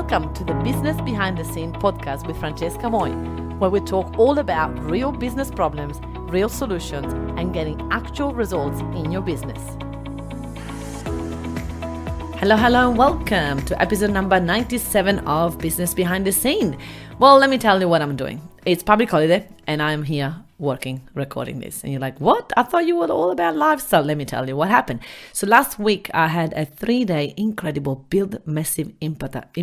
Welcome to the Business Behind the Scene podcast with Francesca Moi, where we talk all about real business problems, real solutions, and getting actual results in your business. Hello, and welcome to episode number 97 of Business Behind the Scene. Well, let me tell you what I'm doing. It's public holiday and I'm here recording this. And you're like, what? I thought you were all about lifestyle. Let me tell you what happened. So last week I had a 3-day incredible Build Massive Impact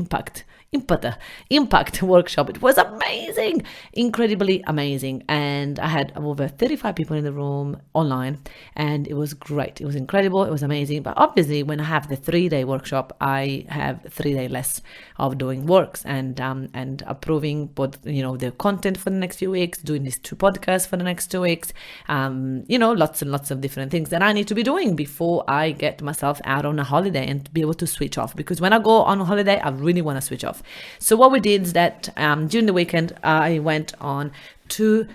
workshop. It was amazing, incredibly amazing. And I had over 35 people in the room online and it was great. It was incredible. It was amazing. But obviously when I have the 3-day workshop, I have 3 days less of doing works and approving the content for the next few weeks, doing these 2 podcasts for the next 2 weeks, lots and lots of different things that I need to be doing before I get myself out on a holiday and be able to switch off. Because when I go on a holiday, I really want to switch off. So what we did is that during the weekend, I went on to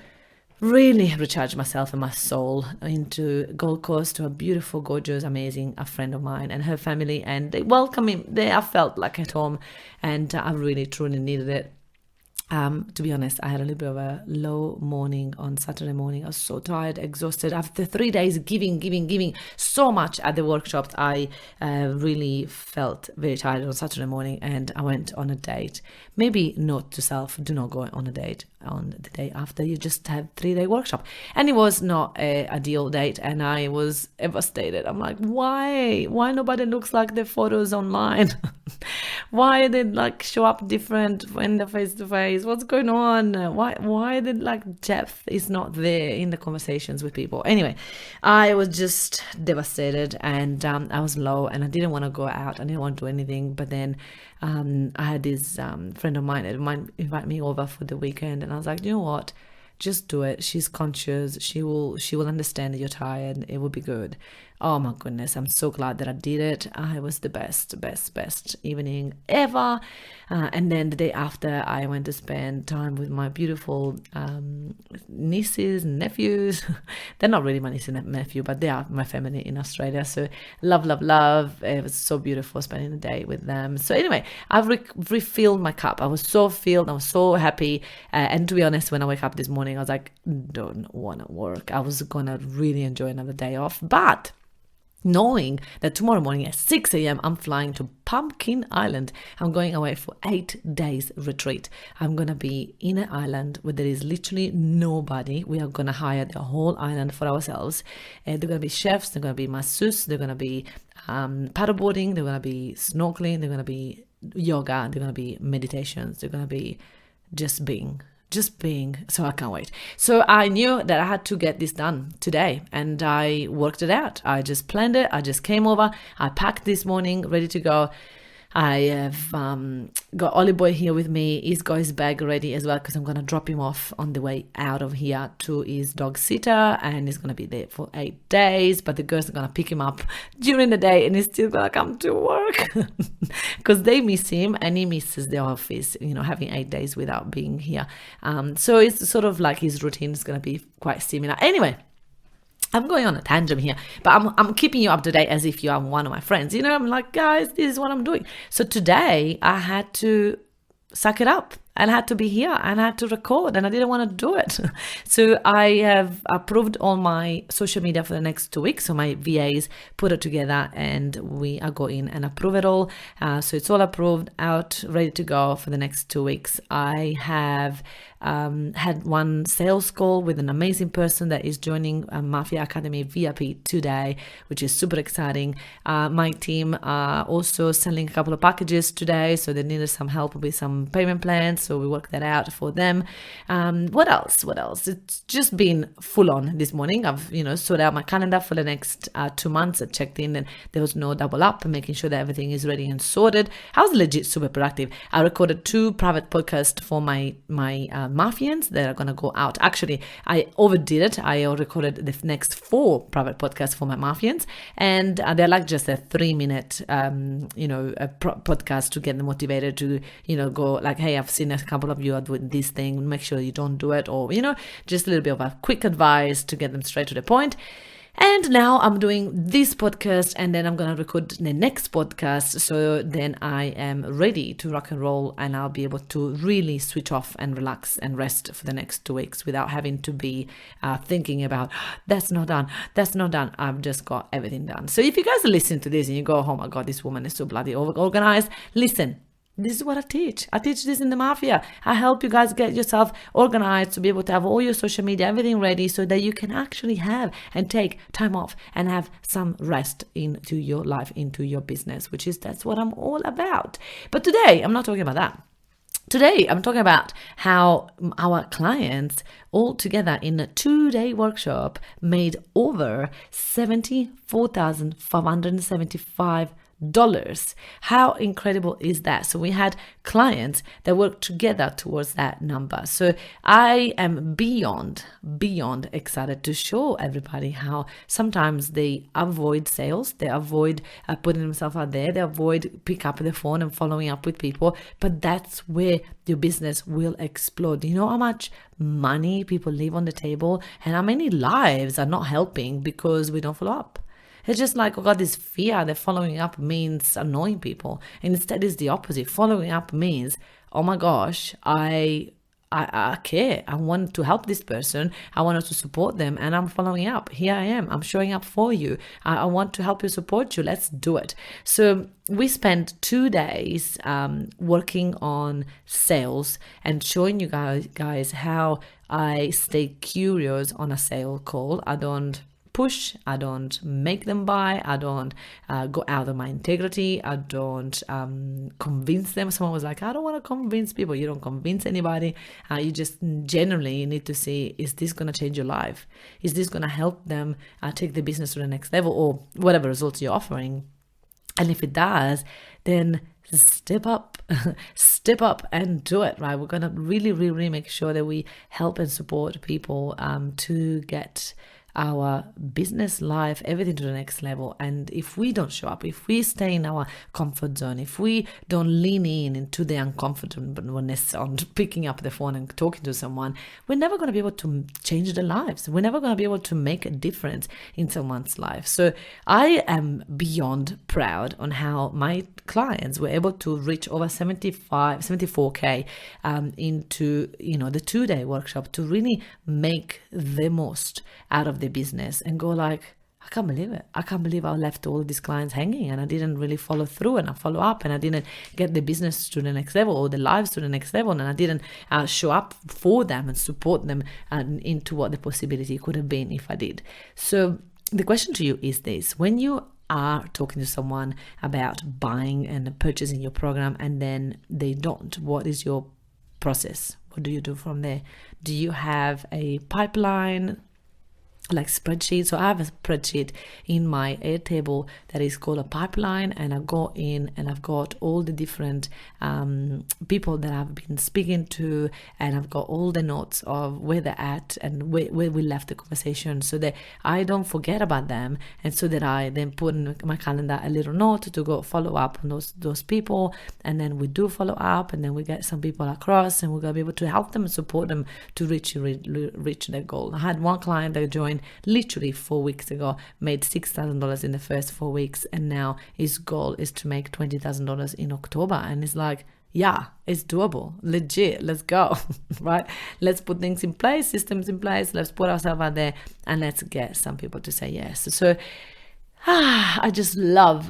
really recharge myself and my soul into Gold Coast to a beautiful, gorgeous, amazing friend of mine and her family. And they welcomed me there. I felt like at home and I really, truly needed it. To be honest, I had a little bit of a low morning on Saturday morning. I was so tired, exhausted. After 3 days giving so much at the workshops, I really felt very tired on Saturday morning and I went on a date. Maybe note to self, do not go on a date on the day after you just have 3-day workshop. And it was not a ideal date and I was devastated. I'm like, why nobody looks like the photos online? Why they show up different when they're face to face? What's going on? Why did depth is not there in the conversations with people? Anyway, I was just devastated and I was low and I didn't want to go out. I didn't want to do anything. But then I had this friend of mine that might invite me over for the weekend and I was like, you know what? Just do it. She's conscious. She will understand that you're tired. It will be good. Oh my goodness. I'm so glad that I did it. It was the best evening ever. And then the day after I went to spend time with my beautiful nieces and nephews. They're not really my niece and nephew, but they are my family in Australia. So love. It was so beautiful spending the day with them. So anyway, I've refilled my cup. I was so filled. I was so happy. And to be honest, when I wake up this morning, I was like, don't want to work. I was going to really enjoy another day off. But knowing that tomorrow morning at 6 a.m. I'm flying to Pumpkin Island. I'm going away for 8 days retreat. I'm going to be in an island where there is literally nobody. We are going to hire the whole island for ourselves. They're going to be chefs. They're going to be masseuses. They're going to be paddleboarding. They're going to be snorkeling. They're going to be yoga. They're going to be meditations. They're going to be just being. So I can't wait. So I knew that I had to get this done today and I worked it out. I just planned it. I just came over. I packed this morning, ready to go. I have got Ollie Boy here with me. He's got his bag ready as well because I'm going to drop him off on the way out of here to his dog sitter and he's going to be there for 8 days. But the girls are going to pick him up during the day and he's still going to come to work because they miss him and he misses the office, having 8 days without being here. So it's sort of like his routine is going to be quite similar. Anyway, I'm going on a tangent here, but I'm keeping you up to date as if you are one of my friends. I'm like, guys, this is what I'm doing. So today I had to suck it up and I had to be here and I had to record and I didn't want to do it. So I have approved all my social media for the next 2 weeks. So my VAs put it together and I go in and approve it all. So it's all approved, out, ready to go for the next 2 weeks. I have had one sales call with an amazing person that is joining M.A.F.I.A Academy VIP today, which is super exciting. My team are also selling a couple of packages today, so they needed some help with some payment plans, so we worked that out for them. What else? It's just been full on this morning. I've sorted out my calendar for the next 2 months. I checked in and there was no double up, making sure that everything is ready and sorted. I was legit super productive. I recorded 2 private podcasts for my M.A.F.I.ans that are going to go out. Actually, I overdid it. I recorded the next 4 private podcasts for my M.A.F.I.ans and they're like just a 3-minute podcast to get them motivated to go like, hey, I've seen a couple of you are doing this thing, make sure you don't do it, or just a little bit of a quick advice to get them straight to the point. And now I'm doing this podcast, and then I'm going to record the next podcast. So then I am ready to rock and roll, and I'll be able to really switch off and relax and rest for the next 2 weeks without having to be thinking about, that's not done, that's not done. I've just got everything done. So if you guys are listening to this and you go, oh my God, this woman is so bloody organized, listen. This is what I teach. I teach this in the M.A.F.I.A. I help you guys get yourself organized to be able to have all your social media, everything ready so that you can actually have and take time off and have some rest into your life, into your business, that's what I'm all about. But today, I'm not talking about that. Today, I'm talking about how our clients all together in a 2-day workshop made over $74,575. How incredible is that? So we had clients that worked together towards that number. So I am beyond excited to show everybody how sometimes they avoid sales, they avoid putting themselves out there, they avoid pick up the phone and following up with people, but that's where your business will explode. You know how much money people leave on the table and how many lives are not helping because we don't follow up. It's just like, oh God, this fear that following up means annoying people. And instead it's the opposite. Following up means, oh my gosh, I care. I want to help this person. I want to support them, and I'm following up. Here I am. I'm showing up for you. I want to help you, support you. Let's do it. So we spent 2 days working on sales and showing you guys how I stay curious on a sale call. I don't push, I don't make them buy, I don't go out of my integrity, I don't convince them. Someone was like, I don't want to convince people. You don't convince anybody. You just generally need to see, is this going to change your life? Is this going to help them take the business to the next level, or whatever results you're offering? And if it does, then step up and do it, right? We're going to really make sure that we help and support people to get our business life, everything to the next level. And if we don't show up, if we stay in our comfort zone, if we don't lean into the uncomfortableness on picking up the phone and talking to someone, we're never going to be able to change their lives. We're never going to be able to make a difference in someone's life. So I am beyond proud on how my clients were able to reach over 74K into, the 2-day workshop to really make the most out of the business and go like, I can't believe it. I can't believe I left all these clients hanging and I didn't really follow through and I follow up and I didn't get the business to the next level or the lives to the next level, and I didn't show up for them and support them into what the possibility could have been if I did. So the question to you is this: when you are talking to someone about buying and purchasing your program and then they don't, what is your process? What do you do from there? Do you have a pipeline, like spreadsheet? So I have a spreadsheet in my Airtable that is called a pipeline, and I go in and I've got all the different people that I've been speaking to, and I've got all the notes of where they're at and where we left the conversation, so that I don't forget about them, and so that I then put in my calendar a little note to go follow up on those people, and then we do follow up, and then we get some people across, and we're gonna be able to help them and support them to reach their goal. I had one client that joined literally 4 weeks ago, made $6,000 in the first 4 weeks, and now his goal is to make $20,000 in October. And it's like, yeah, it's doable, legit, let's go. Right? Let's put things in place, systems in place, let's put ourselves out there, and let's get some people to say yes. So I just love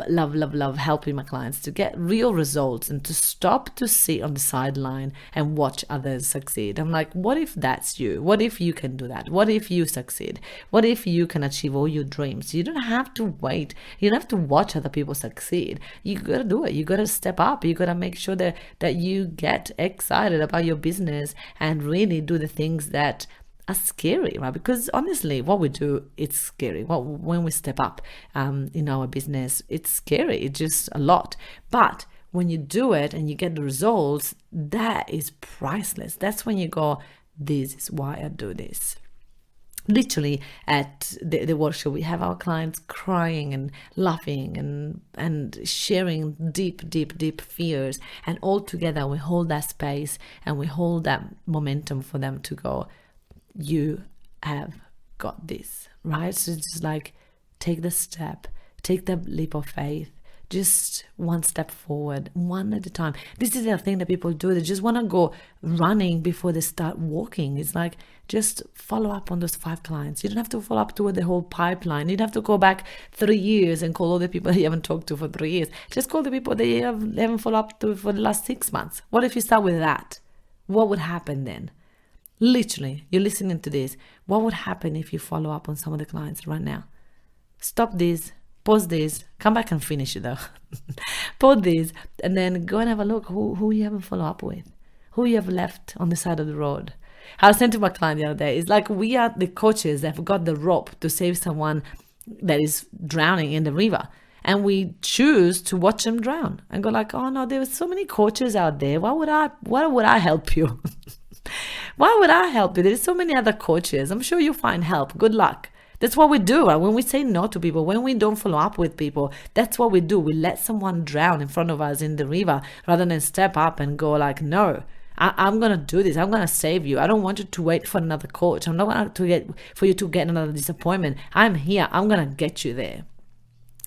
helping my clients to get real results and to stop to sit on the sideline and watch others succeed. I'm like, what if that's you? What if you can do that? What if you succeed? What if you can achieve all your dreams? You don't have to wait. You don't have to watch other people succeed. You gotta do it. You gotta step up. You gotta make sure that you get excited about your business and really do the things that are scary, right? Because honestly, what we do, it's scary. When we step up in our business, it's scary. It's just a lot. But when you do it and you get the results, that is priceless. That's when you go, this is why I do this. Literally at the workshop, we have our clients crying and laughing and sharing deep fears, and all together we hold that space and we hold that momentum for them to go, you have got this, right? So it's just like, take the step, take the leap of faith, just one step forward, one at a time. This is the thing that people do. They just want to go running before they start walking. It's like, just follow up on those 5 clients. You don't have to follow up to the whole pipeline. You don't have to go back 3 years and call all the people you haven't talked to for 3 years. Just call the people that you haven't followed up to for the last 6 months. What if you start with that? What would happen then? Literally, you're listening to this. What would happen if you follow up on some of the clients right now? Stop this. Pause this, come back and finish it though. Pause this, and then go and have a look who you haven't followed up with, who you have left on the side of the road. I was saying to my client the other day, it's like we are the coaches that have got the rope to save someone that is drowning in the river. And we choose to watch them drown and go like, oh no, there are so many coaches out there. Why would I help you? Why would I help you? There's so many other coaches. I'm sure you'll find help. Good luck. That's what we do. When we say no to people, when we don't follow up with people, that's what we do. We let someone drown in front of us in the river rather than step up and go like, no, I'm going to do this. I'm going to save you. I don't want you to wait for another coach. I'm not going to get for you to get another disappointment. I'm here. I'm going to get you there.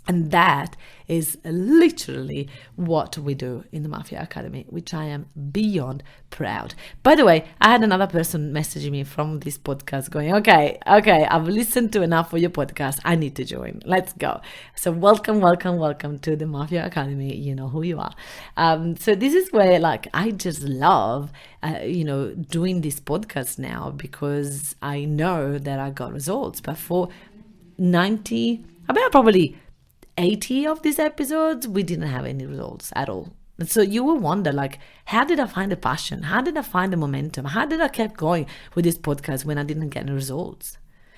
And that is literally what we do in the M.A.F.I.A Academy, which I am beyond proud. By the way, I had another person messaging me from this podcast going, okay, I've listened to enough for your podcast. I need to join. Let's go. So welcome to the M.A.F.I.A Academy. You know who you are. So this is where like I just love, doing this podcast now because I know that I got results. But for 80 of these episodes, we didn't have any results at all. And so you will wonder, like, how did I find the passion? How did I find the momentum? How did I keep going with this podcast when I didn't get any results?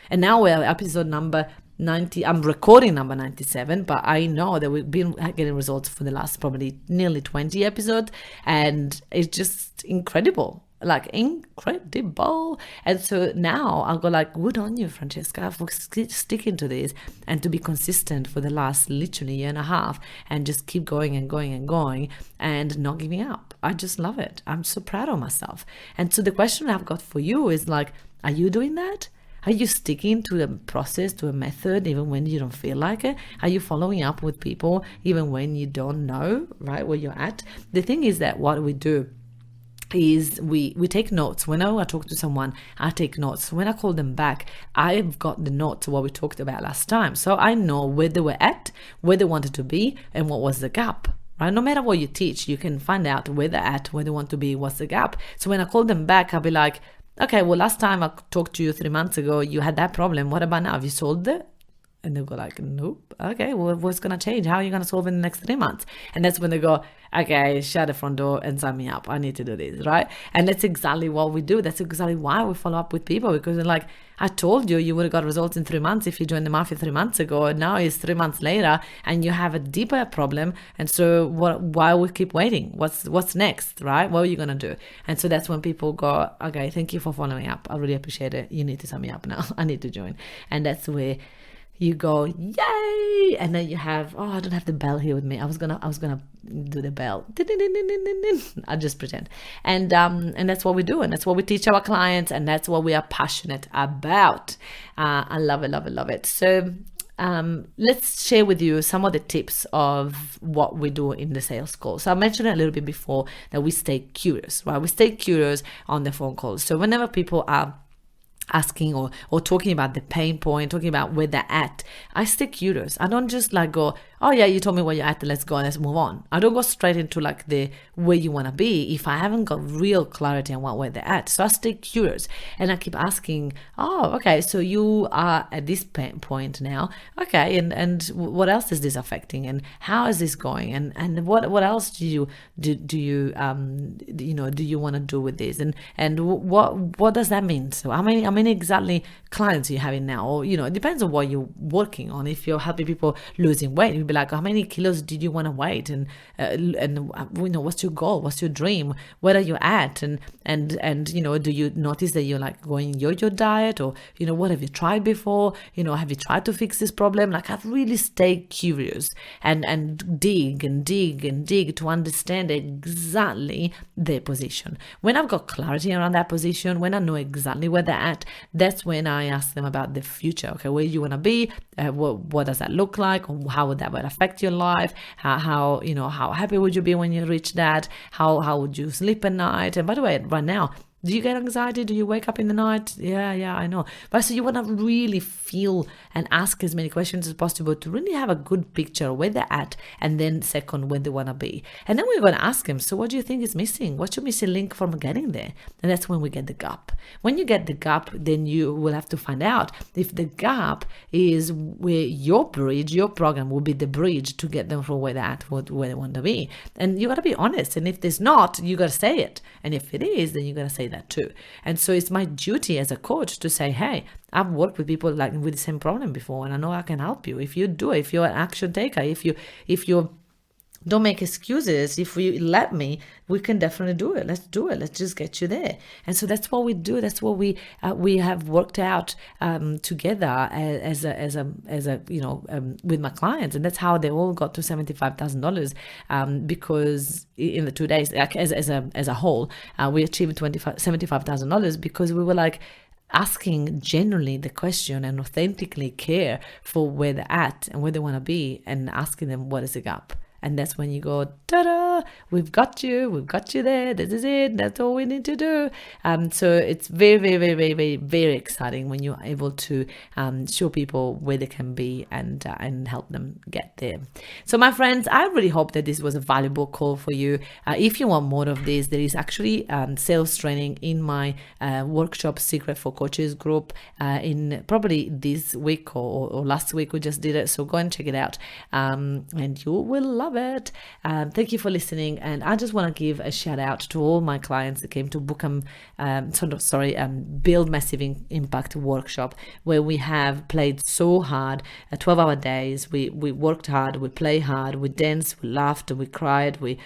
And now we're episode number 90. I'm recording number 97, but I know that we've been getting results for the last probably nearly 20 episodes. And it's just incredible. Like incredible. And so now I'll go like, good on you, Francesca, for sticking to this and to be consistent for the last literally year and a half and just keep going and going and going and not giving up. I just love it. I'm so proud of myself. And so the question I've got for you is like, are you doing that? Are you sticking to a process, to a method, even when you don't feel like it? Are you following up with people even when you don't know, right, where you're at? The thing is that what we do is we take notes. Whenever I talk to someone, I take notes. When I call them back, I've got the notes of what we talked about last time. So I know where they were at, where they wanted to be, and what was the gap. Right? No matter what you teach, you can find out where they're at, where they want to be, what's the gap. So when I call them back, I'll be like, okay, well, last time I talked to you 3 months ago, you had that problem. What about now? Have you solved it? And they'll go like, nope. Okay, well, what's going to change? How are you going to solve it in the next 3 months? And that's when they go, okay, shut the front door and sign me up. I need to do this, right? And that's exactly what we do. That's exactly why we follow up with people, because they're like, I told you would have got results in 3 months if you joined the M.A.F.I.A 3 months ago. And now it's 3 months later and you have a deeper problem. And so why we keep waiting? What's next, right? What are you going to do? And so that's when people go, okay, thank you for following up. I really appreciate it. You need to sign me up now. I need to join. And that's where you go, yay! And then you have, I don't have the bell here with me. I was gonna do the bell. I'll just pretend. And that's what we do, and that's what we teach our clients, and that's what we are passionate about. I love it. So let's share with you some of the tips of what we do in the sales call. So I mentioned a little bit before that we stay curious, right? We stay curious on the phone calls. So whenever people are asking or talking about the pain point, talking about where they're at, I stay curious. I don't just like go, oh yeah, you told me where you're at, let's go, let's move on. I don't go straight into like the where you want to be if I haven't got real clarity on where they're at. So I stay curious and I keep asking, oh, okay, so you are at this point now, okay, and what else is this affecting, and how is this going, and what else do you want to do with this, and what does that mean? So how many exactly clients are you having now? Or it depends on what you're working on. If you're helping people losing weight, be like, how many kilos did you want to weight? And what's your goal? What's your dream? Where are you at? And do you notice that you're like going yo-yo diet, or, what have you tried before? Have you tried to fix this problem? Like, I've really stayed curious and dig to understand exactly their position. When I've got clarity around that position, when I know exactly where they're at, that's when I ask them about the future. Okay, where you want to be? What does that look like? How would that affect your life? How happy would you be when you reach that? How would you sleep at night? And by the way, right now, do you get anxiety? Do you wake up in the night? Yeah, I know. But so you want to really feel and ask as many questions as possible to really have a good picture of where they're at, and then second, where they want to be. And then we're going to ask them, so what do you think is missing? What's your missing link from getting there? And that's when we get the gap. When you get the gap, then you will have to find out if the gap is where your bridge, your program will be the bridge to get them from where they're at, where they want to be. And you got to be honest. And if there's not, you got to say it. And if it is, then you got to say that too. And so it's my duty as a coach to say, hey, I've worked with people like with the same problem before, and I know I can help you. If you do it, if you're an action taker, if you don't make excuses, if you let me, we can definitely do it. Let's do it. Let's just get you there. And so that's what we do. That's what we have worked out together as a with my clients, and that's how they all got to $75,000 because in the 2 days, like as a whole, we achieved $75,000 because we were like asking genuinely the question and authentically care for where they're at and where they want to be, and asking them what is the gap. And that's when you go, ta-da, we've got you there, this is it, that's all we need to do. So it's very, very, very, very, very, very exciting when you're able to show people where they can be and help them get there. So my friends, I really hope that this was a valuable call for you. If you want more of this, there is actually sales training in my workshop Secret for Coaches group in probably this week or last week we just did it. So go and check it out and you will love it. Thank you for listening, and I just want to give a shout out to all my clients that came to Build Massive Impact workshop, where we have played so hard, 12-hour days. We worked hard, we played hard, we danced, we laughed, we cried, we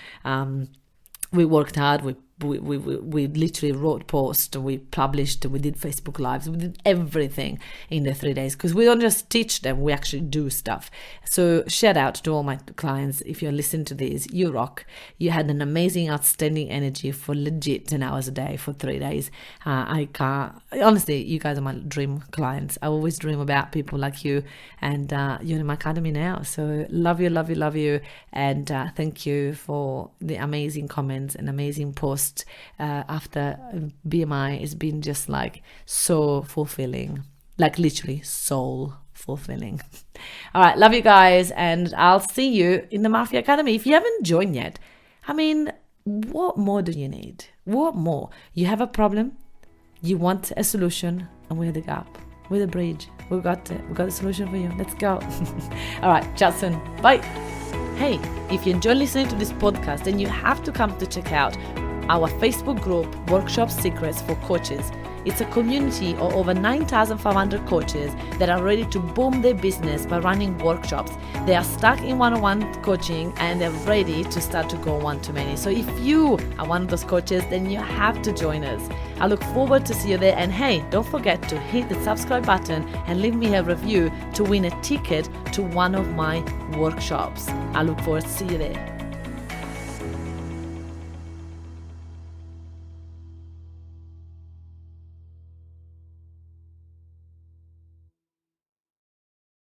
worked hard, we literally wrote posts, we published, we did Facebook Lives, we did everything in the 3 days, because we don't just teach them, we actually do stuff. So shout out to all my clients. If you're listening to this, you rock. You had an amazing, outstanding energy for legit 10 hours a day for 3 days. I can't, honestly, you guys are my dream clients. I always dream about people like you, and you're in my academy now. So love you, and thank you for the amazing comments and amazing posts after BMI. It's been just like so fulfilling, like literally soul fulfilling. All right, love you guys, and I'll see you in the M.A.F.I.A Academy. If you haven't joined yet, I mean, what more do you need? What more? You have a problem, you want a solution, and we're the gap, we're the bridge. We've got it. We've got the solution for you. Let's go. All right, chat soon. Bye. Hey, if you enjoy listening to this podcast, then you have to come to check out our Facebook group, Workshop Secrets for Coaches. It's a community of over 9,500 coaches that are ready to boom their business by running workshops. They are stuck in one-on-one coaching and they're ready to start to go one-to-many. So if you are one of those coaches, then you have to join us. I look forward to see you there. And hey, don't forget to hit the subscribe button and leave me a review to win a ticket to one of my workshops. I look forward to see you there.